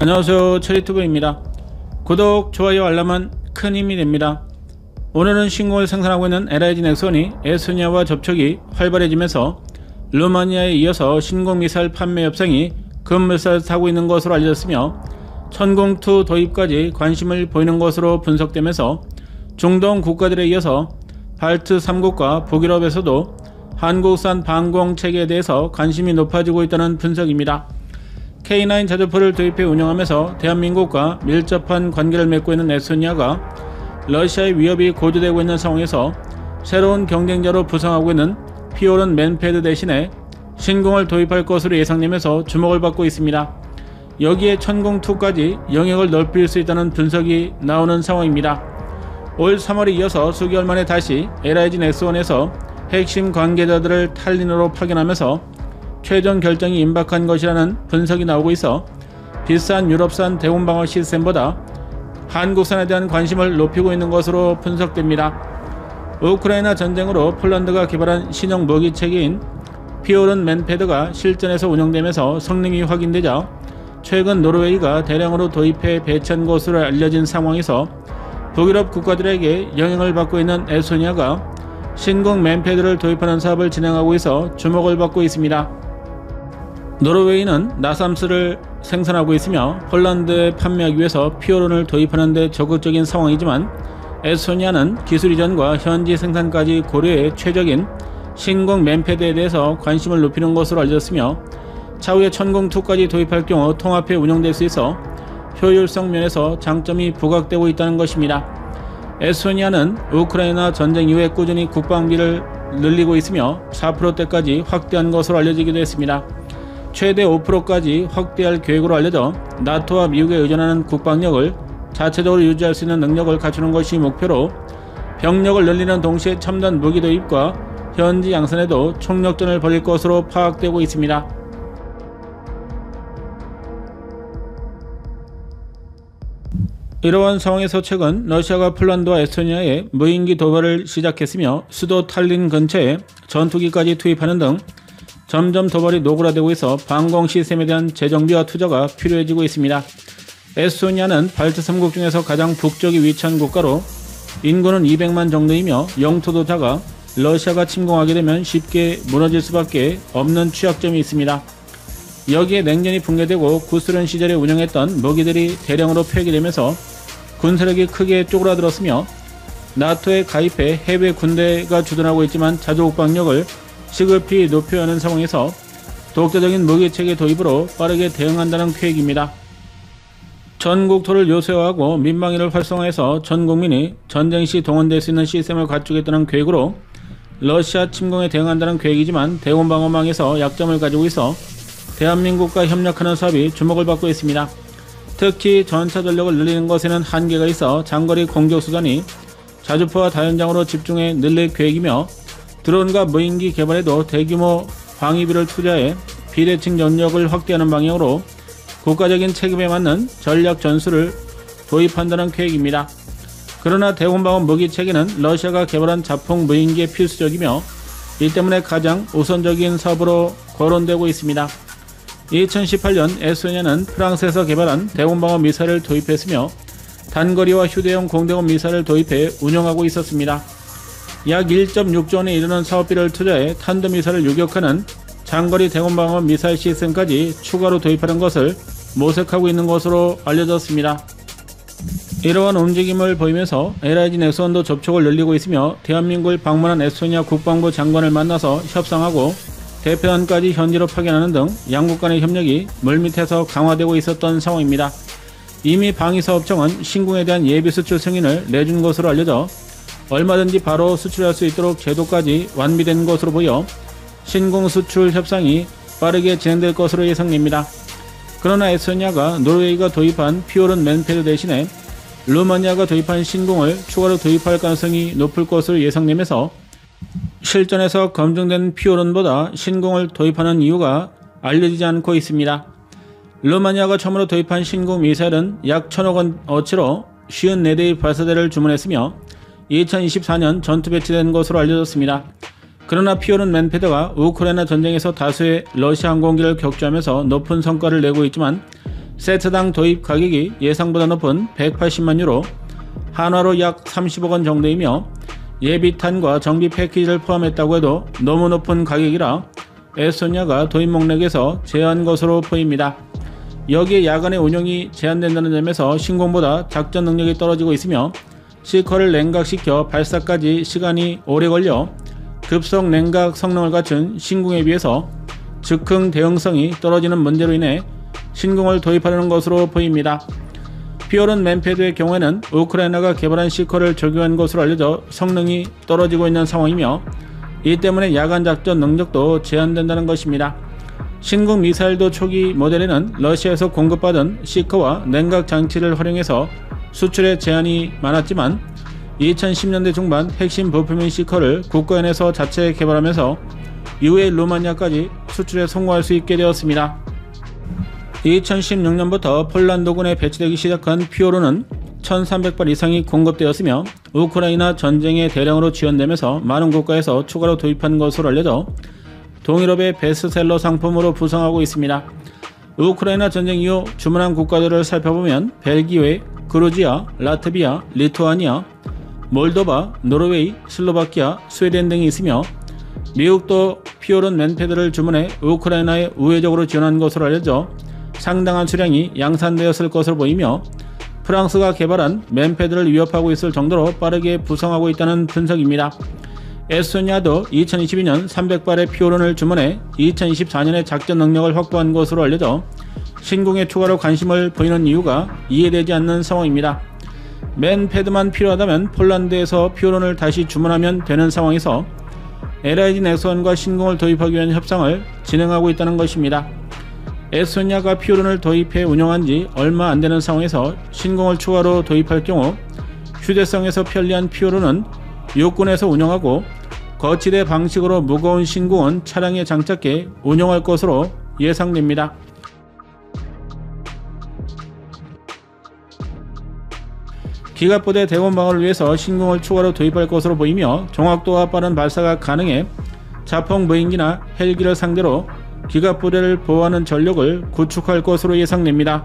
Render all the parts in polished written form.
안녕하세요, 체리투브입니다. 구독, 좋아요, 알람은 큰 힘이 됩니다. 오늘은 신공을 생산하고 있는 LIG 넥슨이 에스토니아와 접촉이 활발해지면서 루마니아에 이어서 신공 미사일 판매 협상이 급물살을 타고 있는 것으로 알려졌으며 천공2 도입까지 관심을 보이는 것으로 분석되면서 중동 국가들에 이어서 발트 3국과 북유럽에서도 한국산 방공 체계에 대해서 관심이 높아지고 있다는 분석입니다. K9 자주포를 도입해 운영하면서 대한민국과 밀접한 관계를 맺고 있는 에스토니아가 러시아의 위협이 고조되고 있는 상황에서 새로운 경쟁자로 부상하고 있는 피오른 맨패드 대신에 신공을 도입할 것으로 예상되면서 주목을 받고 있습니다. 여기에 천공2까지 영역을 넓힐 수 있다는 분석이 나오는 상황입니다. 올 3월에 이어서 수개월 만에 다시 LIG 넥슨에서 핵심 관계자들을 탈린으로 파견하면서 최종 결정이 임박한 것이라는 분석이 나오고 있어 비싼 유럽산 대공방어 시스템보다 한국산에 대한 관심을 높이고 있는 것으로 분석됩니다. 우크라이나 전쟁으로 폴란드가 개발한 신형 무기 체계인 피오른 맨패드가 실전에서 운영되면서 성능이 확인되자 최근 노르웨이가 대량으로 도입해 배치한 것으로 알려진 상황에서 북유럽 국가들에게 영향을 받고 있는 에스토니아가 신공 맨패드를 도입하는 사업을 진행하고 있어 주목을 받고 있습니다. 노르웨이는 나삼스를 생산하고 있으며 폴란드에 판매하기 위해서 피오른을 도입하는 데 적극적인 상황이지만 에스토니아는 기술 이전과 현지 생산까지 고려해 최적인 신공 맨패드에 대해서 관심을 높이는 것으로 알려졌으며 차후에 천공2까지 도입할 경우 통합해 운영될 수 있어 효율성 면에서 장점이 부각되고 있다는 것입니다. 에스토니아는 우크라이나 전쟁 이후에 꾸준히 국방비를 늘리고 있으며 4%대까지 확대한 것으로 알려지기도 했습니다. 최대 5%까지 확대할 계획으로 알려져 나토와 미국에 의존하는 국방력을 자체적으로 유지할 수 있는 능력을 갖추는 것이 목표로 병력을 늘리는 동시에 첨단 무기 도입과 현지 양산에도 총력전을 벌일 것으로 파악되고 있습니다. 이러한 상황에서 최근 러시아가 폴란드와 에스토니아에 무인기 도발을 시작했으며 수도 탈린 근처에 전투기까지 투입하는 등 점점 도발이 노골화되고 있어 방공 시스템에 대한 재정비와 투자가 필요해지고 있습니다. 에스토니아는 발트 3국 중에서 가장 북쪽에 위치한 국가로 인구는 200만 정도이며 영토도 작아 러시아가 침공하게 되면 쉽게 무너질 수밖에 없는 취약점이 있습니다. 여기에 냉전이 붕괴되고 구소련 시절에 운영했던 무기들이 대량으로 폐기되면서 군사력이 크게 쪼그라들었으며 나토에 가입해 해외 군대가 주둔하고 있지만 자주국방력을 시급히 높여야 하는 상황에서 독자적인 무기체계 도입으로 빠르게 대응한다는 계획입니다. 전국토를 요새화하고 민방위를 활성화해서 전 국민이 전쟁 시 동원될 수 있는 시스템을 갖추겠다는 계획으로 러시아 침공에 대응한다는 계획이지만 대공방어망에서 약점을 가지고 있어 대한민국과 협력하는 사업이 주목을 받고 있습니다. 특히 전차 전력을 늘리는 것에는 한계가 있어 장거리 공격수단이 자주포와 다연장으로 집중해 늘릴 계획이며 드론과 무인기 개발에도 대규모 방위비를 투자해 비대칭 전력을 확대하는 방향으로 국가적인 책임에 맞는 전략 전술을 도입한다는 계획입니다. 그러나 대공방어 무기 체계는 러시아가 개발한 자폭 무인기에 필수적이며 이 때문에 가장 우선적인 사업으로 거론되고 있습니다. 2018년 에스토니아는 프랑스에서 개발한 대공방어 미사일을 도입했으며 단거리와 휴대용 공대공 미사일을 도입해 운영하고 있었습니다. 약 1.6조 원에 이르는 사업비를 투자해 탄도미사일을 유격하는 장거리 대공방어 미사일 시스템까지 추가로 도입하는 것을 모색하고 있는 것으로 알려졌습니다. 이러한 움직임을 보이면서 LIG 넥슨도 접촉을 늘리고 있으며 대한민국을 방문한 에스토니아 국방부 장관을 만나서 협상하고 대표단까지 현지로 파견하는 등 양국 간의 협력이 물밑에서 강화되고 있었던 상황입니다. 이미 방위사업청은 신공에 대한 예비 수출 승인을 내준 것으로 알려져 얼마든지 바로 수출할 수 있도록 제도까지 완비된 것으로 보여 신공 수출 협상이 빠르게 진행될 것으로 예상됩니다. 그러나 에스토니아가 노르웨이가 도입한 피오른 맨패드 대신에 루마니아가 도입한 신공을 추가로 도입할 가능성이 높을 것으로 예상되면서 실전에서 검증된 피오른보다 신공을 도입하는 이유가 알려지지 않고 있습니다. 루마니아가 처음으로 도입한 신공 미사일은 약 1,000억 원 어치로 54대의 발사대를 주문했으며 2024년 전투 배치된 것으로 알려졌습니다. 그러나 피오른 맨패드가 우크라이나 전쟁에서 다수의 러시아 항공기를 격추하면서 높은 성과를 내고 있지만 세트당 도입 가격이 예상보다 높은 180만 유로, 한화로 약 30억 원 정도이며 예비탄과 정비 패키지를 포함했다고 해도 너무 높은 가격이라 에스토니아가 도입 목록에서 제외한 것으로 보입니다. 여기에 야간의 운영이 제한된다는 점에서 신공보다 작전 능력이 떨어지고 있으며 C컬을 냉각시켜 발사까지 시간이 오래 걸려 급속 냉각 성능을 갖춘 신궁에 비해서 즉흥 대응성이 떨어지는 문제로 인해 신궁을 도입하려는 것으로 보입니다. 피오른 맨패드의 경우에는 우크라이나가 개발한 C컬을 적용한 것으로 알려져 성능이 떨어지고 있는 상황이며 이 때문에 야간 작전 능력도 제한된다는 것입니다. 신궁 미사일도 초기 모델에는 러시아에서 공급받은 C컬과 냉각 장치를 활용해서 수출에 제한이 많았지만 2010년대 중반 핵심 부품인 C컬을 국가연에서 자체 개발하면서 이후에 루마니아까지 수출에 성공할 수 있게 되었습니다. 2016년부터 폴란드군에 배치되기 시작한 피오르는 1300발 이상이 공급되었으며 우크라이나 전쟁에 대량으로 지원되면서 많은 국가에서 추가로 도입한 것으로 알려져 동유럽의 베스트셀러 상품으로 부상하고 있습니다. 우크라이나 전쟁 이후 주문한 국가들을 살펴보면 벨기에, 그루지아, 라트비아, 리투아니아, 몰도바, 노르웨이, 슬로바키아, 스웨덴 등이 있으며 미국도 피오른 맨패드를 주문해 우크라이나에 우회적으로 지원한 것으로 알려져 상당한 수량이 양산되었을 것으로 보이며 프랑스가 개발한 맨패드를 위협하고 있을 정도로 빠르게 부상하고 있다는 분석입니다. 에스토니아도 2022년 300발의 피오른을 주문해 2024년에 작전 능력을 확보한 것으로 알려져 신궁에 추가로 관심을 보이는 이유가 이해되지 않는 상황입니다. 맨패드만 필요하다면 폴란드에서 피오른을 다시 주문하면 되는 상황에서 LIG 넥스원과 신궁을 도입하기 위한 협상을 진행하고 있다는 것입니다. 에스토니아가 피오른을 도입해 운영한 지 얼마 안 되는 상황에서 신궁을 추가로 도입할 경우 휴대성에서 편리한 피오른은 육군에서 운영하고 거치대 방식으로 무거운 신궁은 차량에 장착해 운영할 것으로 예상됩니다. 기갑부대 대원 방어를 위해서 신궁을 추가로 도입할 것으로 보이며 정확도와 빠른 발사가 가능해 자폭 무인기나 헬기를 상대로 기갑부대를 보호하는 전력을 구축할 것으로 예상됩니다.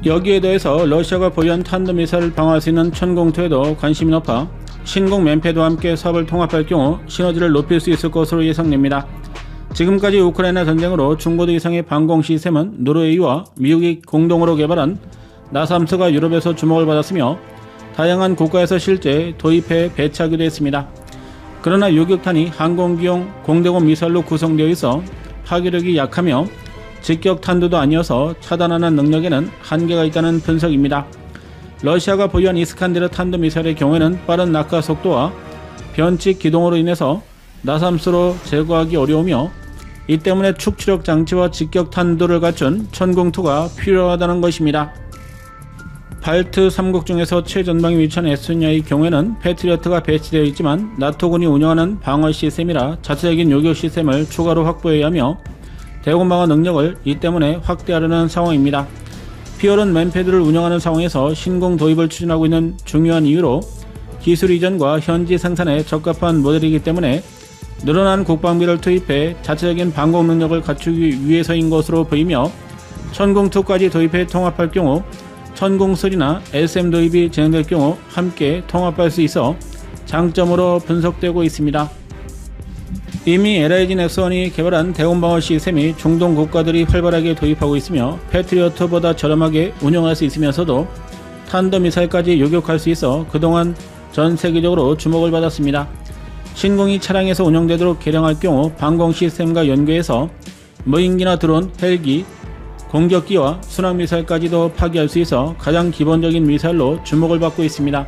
여기에 더해서 러시아가 보유한 탄도미사일을 방어할 수 있는 천공투에도 관심이 높아 신궁 맨패드와 함께 사업을 통합할 경우 시너지를 높일 수 있을 것으로 예상됩니다. 지금까지 우크라이나 전쟁으로 중고도 이상의 방공 시스템은 노르웨이와 미국이 공동으로 개발한 나삼스가 유럽에서 주목을 받았으며 다양한 국가에서 실제 도입해 배치하기도 했습니다. 그러나 요격탄이 항공기용 공대공 미사일로 구성되어 있어 파괴력이 약하며 직격탄두도 아니어서 차단하는 능력에는 한계가 있다는 분석입니다. 러시아가 보유한 이스칸데르 탄도미사일의 경우에는 빠른 낙하 속도와 변칙 기동으로 인해서 나삼스로 제거하기 어려우며 이 때문에 축추력 장치와 직격탄두를 갖춘 천궁2가 필요하다는 것입니다. 발트 3국 중에서 최전방에 위치한 에스토니아의 경우에는 패트리어트가 배치되어 있지만 나토군이 운영하는 방어 시스템이라 자체적인 요격 시스템을 추가로 확보해야 하며 대공 방어 능력을 이 때문에 확대하려는 상황입니다. 피오른 맨패드를 운영하는 상황에서 신궁 도입을 추진하고 있는 중요한 이유로 기술 이전과 현지 생산에 적합한 모델이기 때문에 늘어난 국방비를 투입해 자체적인 방공 능력을 갖추기 위해서인 것으로 보이며 천궁2까지 도입해 통합할 경우 천궁3나 SM 도입이 진행될 경우 함께 통합할 수 있어 장점으로 분석되고 있습니다. 이미 LIG 넥스원이 개발한 대공방어 시스템이 중동 국가들이 활발하게 도입하고 있으며 패트리어트보다 저렴하게 운영할 수 있으면서도 탄도미사일까지 요격할 수 있어 그동안 전 세계적으로 주목을 받았습니다. 신궁이 차량에서 운영되도록 개량할 경우 방공 시스템과 연계해서 무인기나 드론, 헬기, 공격기와 순항미사일까지도 파괴할 수 있어 가장 기본적인 미사일로 주목을 받고 있습니다.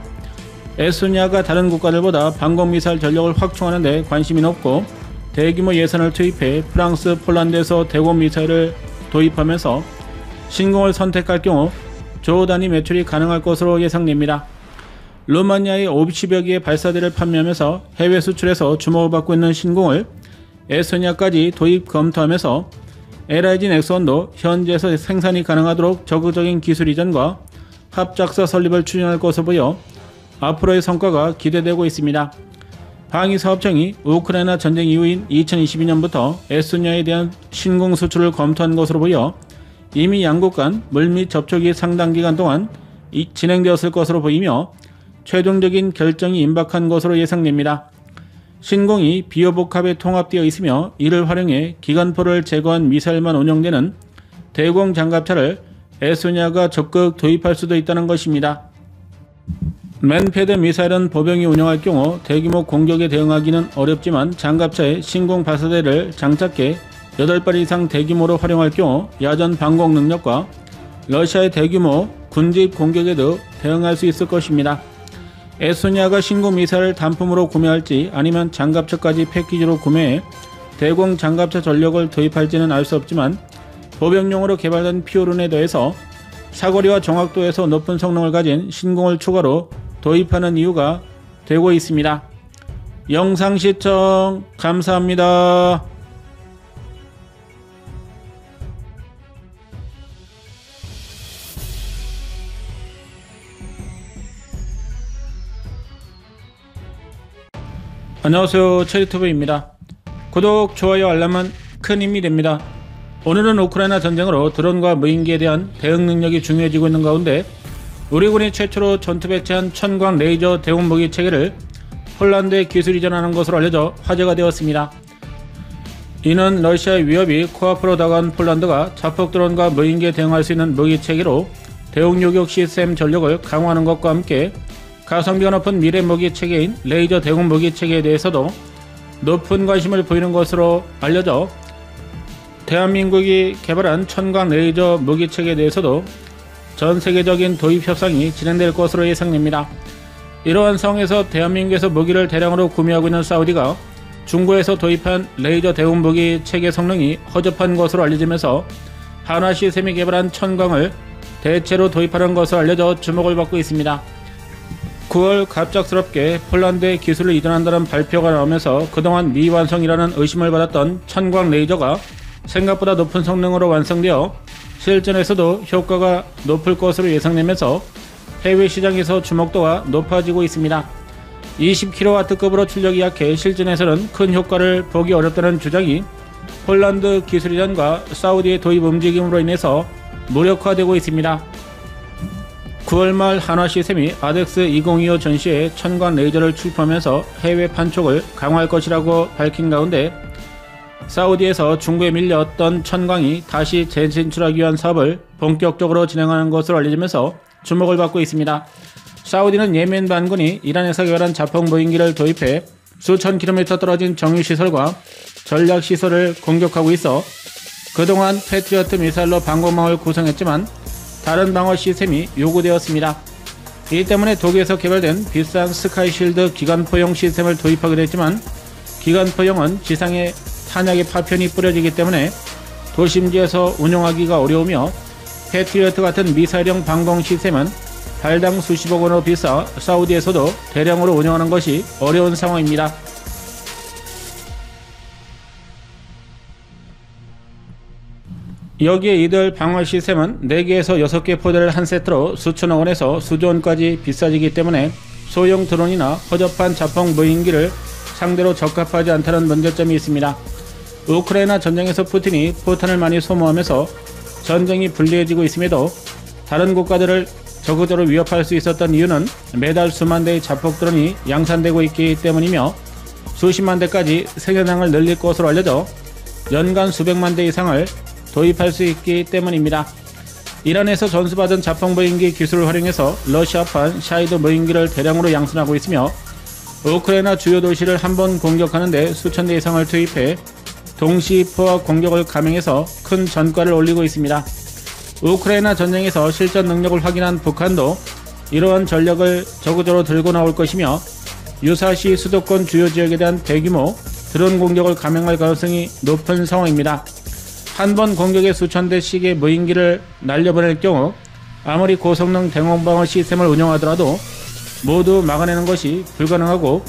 에스토니아가 다른 국가들보다 방공미사일 전력을 확충하는 데 관심이 높고 대규모 예산을 투입해 프랑스, 폴란드에서 대공미사일을 도입하면서 신궁을 선택할 경우 조 단위 매출이 가능할 것으로 예상됩니다. 루마니아의 50여 개의 발사대를 판매하면서 해외 수출에서 주목을 받고 있는 신궁을 에스토니아까지 도입 검토하면서 LIG 넥스원도 현지에서 생산이 가능하도록 적극적인 기술 이전과 합작사 설립을 추진할 것으로 보여 앞으로의 성과가 기대되고 있습니다. 방위사업청이 우크라이나 전쟁 이후인 2022년부터 에스토니아에 대한 신궁 수출을 검토한 것으로 보여 이미 양국 간 물밑 접촉이 상당 기간 동안 진행되었을 것으로 보이며 최종적인 결정이 임박한 것으로 예상됩니다. 신공이 비호복합에 통합되어 있으며 이를 활용해 기관포를 제거한 미사일만 운용되는 대공 장갑차를 에스토니아가 적극 도입할 수도 있다는 것입니다. 맨패드 미사일은 보병이 운영할 경우 대규모 공격에 대응하기는 어렵지만 장갑차에 신공 발사대를 장착해 8발 이상 대규모로 활용할 경우 야전 방공 능력과 러시아의 대규모 군집 공격에도 대응할 수 있을 것입니다. 에스토니아가 신공 미사일을 단품으로 구매할지 아니면 장갑차까지 패키지로 구매해 대공 장갑차 전력을 도입할지는 알 수 없지만 보병용으로 개발된 피오른에 더해서 사거리와 정확도에서 높은 성능을 가진 신공을 추가로 도입하는 이유가 되고 있습니다. 영상 시청 감사합니다. 안녕하세요, 체리투브입니다. 구독, 좋아요, 알람은 큰 힘이 됩니다. 오늘은 우크라이나 전쟁으로 드론과 무인기에 대한 대응 능력이 중요해지고 있는 가운데 우리군이 최초로 전투 배치한 천광 레이저 대공 무기 체계를 폴란드에 기술 이전하는 것으로 알려져 화제가 되었습니다. 이는 러시아의 위협이 코앞으로 다가온 폴란드가 자폭 드론과 무인기에 대응할 수 있는 무기 체계로 대응 요격 시스템 전력을 강화하는 것과 함께 가성비가 높은 미래 무기 체계인 레이저 대공 무기 체계에 대해서도 높은 관심을 보이는 것으로 알려져 대한민국이 개발한 천광 레이저 무기 체계에 대해서도 전 세계적인 도입 협상이 진행될 것으로 예상됩니다. 이러한 상황에서 대한민국에서 무기를 대량으로 구매하고 있는 사우디가 중국에서 도입한 레이저 대공 무기 체계 성능이 허접한 것으로 알려지면서 한화 시스템이 개발한 천광을 대체로 도입하는 것으로 알려져 주목을 받고 있습니다. 9월 갑작스럽게 폴란드에 기술을 이전한다는 발표가 나오면서 그동안 미완성이라는 의심을 받았던 천광 레이저가 생각보다 높은 성능으로 완성되어 실전에서도 효과가 높을 것으로 예상되면서 해외 시장에서 주목도가 높아지고 있습니다. 20kW급으로 출력이 약해 실전에서는 큰 효과를 보기 어렵다는 주장이 폴란드 기술 이전과 사우디의 도입 움직임으로 인해서 무력화되고 있습니다. 9월 말 한화 시스템이 아덱스 2025 전시회에 천광 레이저를 출품하면서 해외 판촉을 강화할 것이라고 밝힌 가운데 사우디에서 중국에 밀려왔던 천광이 다시 재진출하기 위한 사업을 본격적으로 진행하는 것으로 알려지면서 주목을 받고 있습니다. 사우디는 예멘 반군이 이란에서 개발한 자폭 무인기를 도입해 수천 킬로미터 떨어진 정유시설과 전략시설을 공격하고 있어 그동안 패트리어트 미사일로 방공망을 구성했지만 다른 방어 시스템이 요구되었습니다. 이 때문에 독일에서 개발된 비싼 스카이쉴드 기관포용 시스템을 도입하기로 했지만 기관포용은 지상에 탄약의 파편이 뿌려지기 때문에 도심지에서 운용하기가 어려우며 패트리어트 같은 미사일형 방공 시스템은 발당 수십억 원으로 비싸 사우디에서도 대량으로 운영하는 것이 어려운 상황입니다. 여기에 이들 방어 시스템은 4개에서 6개 포대를 한 세트로 수천억 원에서 수조 원까지 비싸지기 때문에 소형 드론이나 허접한 자폭 무인기를 상대로 적합하지 않다는 문제점이 있습니다. 우크라이나 전쟁에서 푸틴이 포탄을 많이 소모하면서 전쟁이 불리해지고 있음에도 다른 국가들을 적극적으로 위협할 수 있었던 이유는 매달 수만 대의 자폭 드론이 양산되고 있기 때문이며 수십만 대까지 생산량을 늘릴 것으로 알려져 연간 수백만 대 이상을 도입할 수 있기 때문입니다. 이란에서 전수받은 자폭 무인기 기술을 활용해서 러시아판 샤이드 무인기를 대량으로 양산하고 있으며 우크라이나 주요 도시를 한 번 공격하는 데 수천 대 이상을 투입해 동시 포화 공격을 감행해서 큰 전과를 올리고 있습니다. 우크라이나 전쟁에서 실전 능력을 확인한 북한도 이러한 전력을 적극적으로 들고 나올 것이며 유사시 수도권 주요 지역에 대한 대규모 드론 공격을 감행할 가능성이 높은 상황입니다. 한 번 공격에 수천 대씩의 무인기를 날려보낼 경우 아무리 고성능 대공방어 시스템을 운영하더라도 모두 막아내는 것이 불가능하고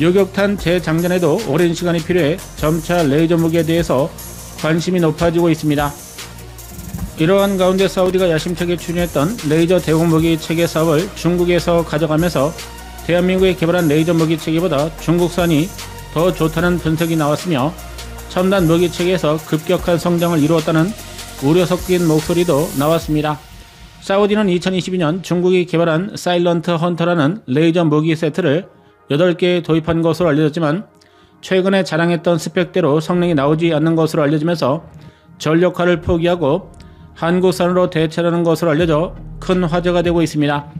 요격탄 재장전에도 오랜 시간이 필요해 점차 레이저 무기에 대해서 관심이 높아지고 있습니다. 이러한 가운데 사우디가 야심차게 추진했던 레이저 대공 무기 체계 사업을 중국에서 가져가면서 대한민국이 개발한 레이저 무기 체계보다 중국산이 더 좋다는 분석이 나왔으며 첨단 무기 체계에서 급격한 성장을 이루었다는 우려 섞인 목소리도 나왔습니다. 사우디는 2022년 중국이 개발한 사일런트 헌터라는 레이저 무기 세트를 8개 도입한 것으로 알려졌지만 최근에 자랑했던 스펙대로 성능이 나오지 않는 것으로 알려지면서 전력화를 포기하고 한국산으로 대체하는 것으로 알려져 큰 화제가 되고 있습니다.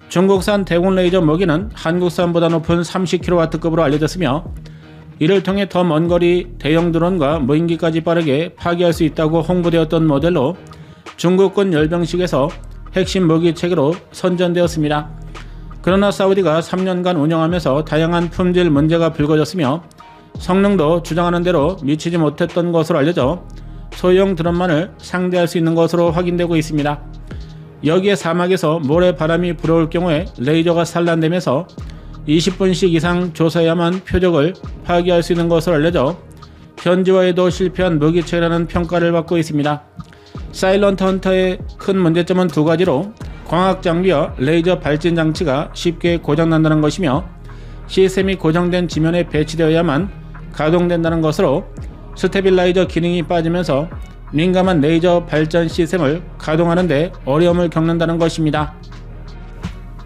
중국산 대공 레이저 무기는 한국산보다 높은 30kW급으로 알려졌으며 이를 통해 더 먼 거리 대형 드론과 무인기까지 빠르게 파괴할 수 있다고 홍보되었던 모델로 중국군 열병식에서 핵심 무기 체계로 선전되었습니다. 그러나 사우디가 3년간 운영하면서 다양한 품질 문제가 불거졌으며 성능도 주장하는 대로 미치지 못했던 것으로 알려져 소형 드론만을 상대할 수 있는 것으로 확인되고 있습니다. 여기에 사막에서 모래바람이 불어올 경우에 레이저가 산란되면서 20분씩 이상 조사해야만 표적을 파괴할 수 있는 것으로 알려져 현지화에도 실패한 무기체라는 평가를 받고 있습니다. 사일런트 헌터의 큰 문제점은 두 가지로 광학 장비와 레이저 발진 장치가 쉽게 고장난다는 것이며 시스템이 고정된 지면에 배치되어야만 가동된다는 것으로 스테빌라이저 기능이 빠지면서 민감한 레이저 발전 시스템을 가동하는 데 어려움을 겪는다는 것입니다.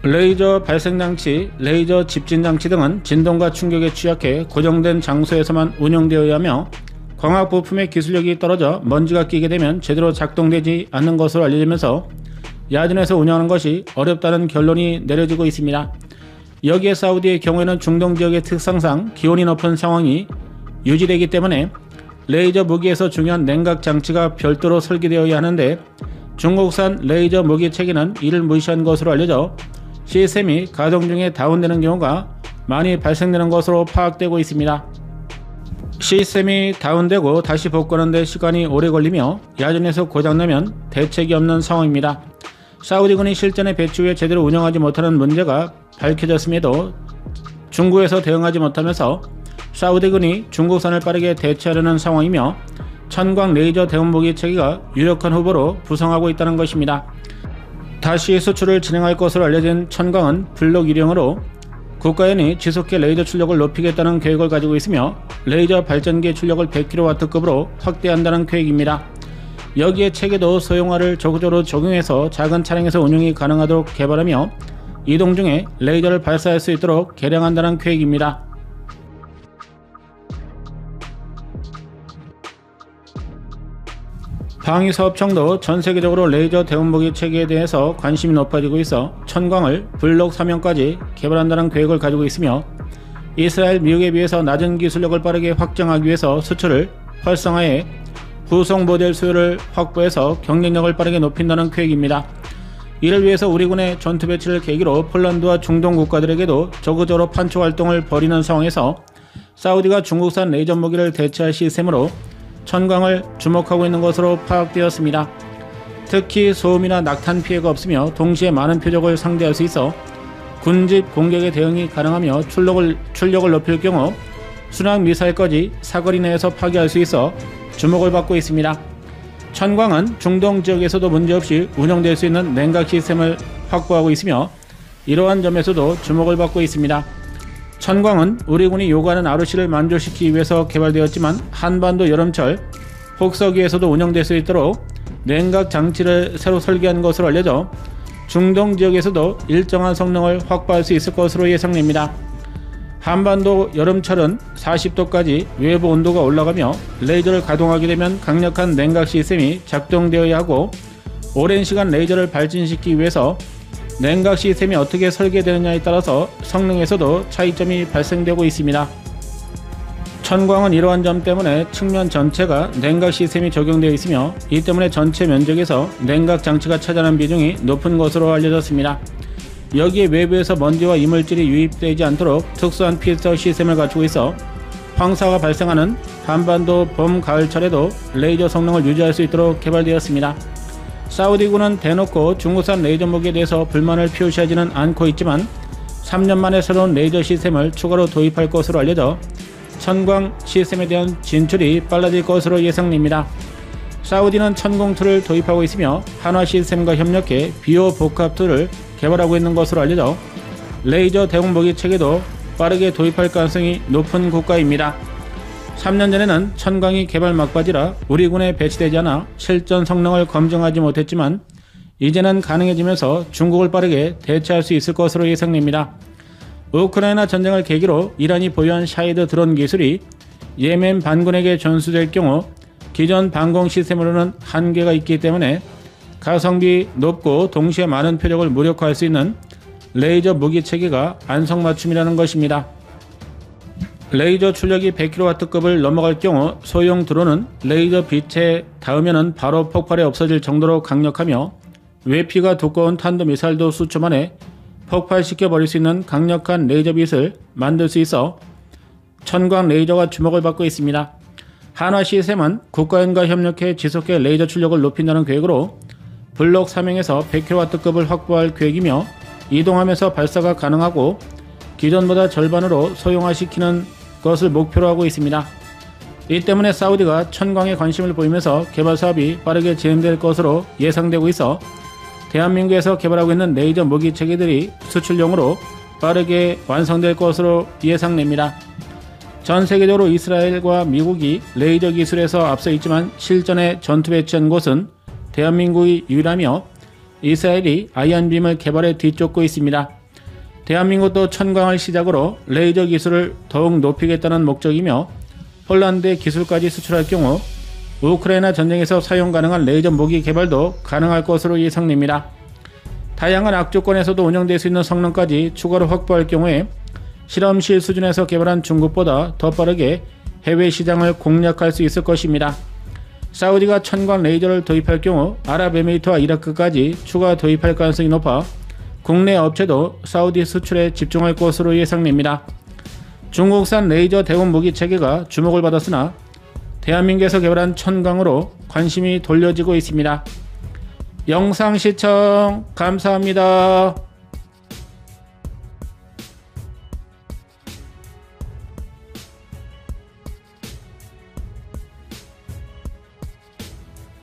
레이저 발생장치, 레이저 집진장치 등은 진동과 충격에 취약해 고정된 장소에서만 운영되어야 하며 광학 부품의 기술력이 떨어져 먼지가 끼게 되면 제대로 작동되지 않는 것으로 알려지면서 야전에서 운영하는 것이 어렵다는 결론이 내려지고 있습니다. 여기에 사우디의 경우에는 중동 지역의 특성상 기온이 높은 상황이 유지되기 때문에 레이저 무기에서 중요한 냉각 장치가 별도로 설계되어야 하는데 중국산 레이저 무기 체계는 이를 무시한 것으로 알려져 시스템이 가동 중에 다운되는 경우가 많이 발생되는 것으로 파악되고 있습니다. 시스템이 다운되고 다시 복구하는 데 시간이 오래 걸리며 야전에서 고장나면 대책이 없는 상황입니다. 사우디군이 실전에 배치 후에 제대로 운영하지 못하는 문제가 밝혀졌음에도 중국에서 대응하지 못하면서 사우디군이 중국산을 빠르게 대체하려는 상황이며 천광 레이저 대응무기 체계가 유력한 후보로 부상하고 있다는 것입니다. 다시 수출을 진행할 것으로 알려진 천광은 블록 1형으로 국가연이 지속해 레이저 출력을 높이겠다는 계획을 가지고 있으며 레이저 발전기 출력을 100kW급으로 확대한다는 계획입니다. 여기에 체계도 소형화를 적극적으로 적용해서 작은 차량에서 운용이 가능하도록 개발하며 이동 중에 레이저를 발사할 수 있도록 개량한다는 계획입니다. 방위사업청도 전세계적으로 레이저 대응무기 체계에 대해서 관심이 높아지고 있어 천광을 블록 3형까지 개발한다는 계획을 가지고 있으며 이스라엘, 미국에 비해서 낮은 기술력을 빠르게 확장하기 위해서 수출을 활성화해 후속 모델 수요를 확보해서 경쟁력을 빠르게 높인다는 계획입니다. 이를 위해서 우리 군의 전투 배치를 계기로 폴란드와 중동 국가들에게도 적극적으로 판촉 활동을 벌이는 상황에서 사우디가 중국산 레이저 무기를 대체할 시스템으로 천광을 주목하고 있는 것으로 파악되었습니다. 특히 소음이나 낙탄 피해가 없으며 동시에 많은 표적을 상대할 수 있어 군집 공격에 대응이 가능하며 출력을 높일 경우 순항 미사일까지 사거리 내에서 파괴할 수 있어 주목을 받고 있습니다. 천광은 중동 지역에서도 문제없이 운영될 수 있는 냉각 시스템을 확보하고 있으며 이러한 점에서도 주목을 받고 있습니다. 천광은 우리 군이 요구하는 ROC를 만족시키기 위해서 개발되었지만 한반도 여름철 혹서기에서도 운영될 수 있도록 냉각 장치를 새로 설계한 것으로 알려져 중동 지역에서도 일정한 성능을 확보할 수 있을 것으로 예상됩니다. 한반도 여름철은 40도까지 외부 온도가 올라가며 레이저를 가동하게 되면 강력한 냉각 시스템이 작동되어야 하고 오랜 시간 레이저를 발진시키기 위해서 냉각 시스템이 어떻게 설계되느냐에 따라서 성능에서도 차이점이 발생되고 있습니다. 천광은 이러한 점 때문에 측면 전체가 냉각 시스템이 적용되어 있으며 이 때문에 전체 면적에서 냉각 장치가 차지하는 비중이 높은 것으로 알려졌습니다. 여기에 외부에서 먼지와 이물질이 유입되지 않도록 특수한 필터 시스템을 갖추고 있어 황사가 발생하는 한반도 봄, 가을철에도 레이저 성능을 유지할 수 있도록 개발되었습니다. 사우디군은 대놓고 중국산 레이저 무기에 대해서 불만을 표시하지는 않고 있지만 3년 만에 새로운 레이저 시스템을 추가로 도입할 것으로 알려져 천광 시스템에 대한 진출이 빨라질 것으로 예상됩니다. 사우디는 천공2를 도입하고 있으며 한화 시스템과 협력해 비오 복합2를 개발하고 있는 것으로 알려져 레이저 대공무기 체계도 빠르게 도입할 가능성이 높은 국가입니다. 3년 전에는 천광이 개발 막바지라 우리 군에 배치되지 않아 실전 성능을 검증하지 못했지만 이제는 가능해지면서 중국을 빠르게 대체할 수 있을 것으로 예상됩니다. 우크라이나 전쟁을 계기로 이란이 보유한 샤히드 드론 기술이 예멘 반군에게 전수될 경우 기존 방공 시스템으로는 한계가 있기 때문에 가성비 높고 동시에 많은 표적을 무력화할 수 있는 레이저 무기 체계가 안성맞춤이라는 것입니다. 레이저 출력이 100kW급을 넘어갈 경우 소형 드론은 레이저 빛에 닿으면 바로 폭발해 없어질 정도로 강력하며 외피가 두꺼운 탄도미사일도 수초 만에 폭발시켜 버릴 수 있는 강력한 레이저 빛을 만들 수 있어 천광 레이저가 주목을 받고 있습니다. 한화 시스템은 국가연과 협력해 지속해 레이저 출력을 높인다는 계획으로 블록 3행에서 100kW급을 확보할 계획이며 이동하면서 발사가 가능하고 기존보다 절반으로 소형화시키는 것을 목표로 하고 있습니다. 이 때문에 사우디가 천광에 관심을 보이면서 개발 사업이 빠르게 진행될 것으로 예상되고 있어 대한민국에서 개발하고 있는 레이저 무기 체계들이 수출용으로 빠르게 완성될 것으로 예상됩니다. 전 세계적으로 이스라엘과 미국이 레이저 기술에서 앞서 있지만 실전에 전투 배치한 곳은 대한민국이 유일하며 이스라엘이 아이언빔을 개발해 뒤쫓고 있습니다. 대한민국도 천광을 시작으로 레이저 기술을 더욱 높이겠다는 목적이며 폴란드의 기술까지 수출할 경우 우크라이나 전쟁에서 사용 가능한 레이저 무기 개발도 가능할 것으로 예상됩니다. 다양한 악조건에서도 운영될 수 있는 성능까지 추가로 확보할 경우에 실험실 수준에서 개발한 중국보다 더 빠르게 해외 시장을 공략할 수 있을 것입니다. 사우디가 천광 레이저를 도입할 경우 아랍에미리트와 이라크까지 추가 도입할 가능성이 높아 국내 업체도 사우디 수출에 집중할 것으로 예상됩니다. 중국산 레이저 대공 무기 체계가 주목을 받았으나 대한민국에서 개발한 천광으로 관심이 돌려지고 있습니다. 영상 시청 감사합니다.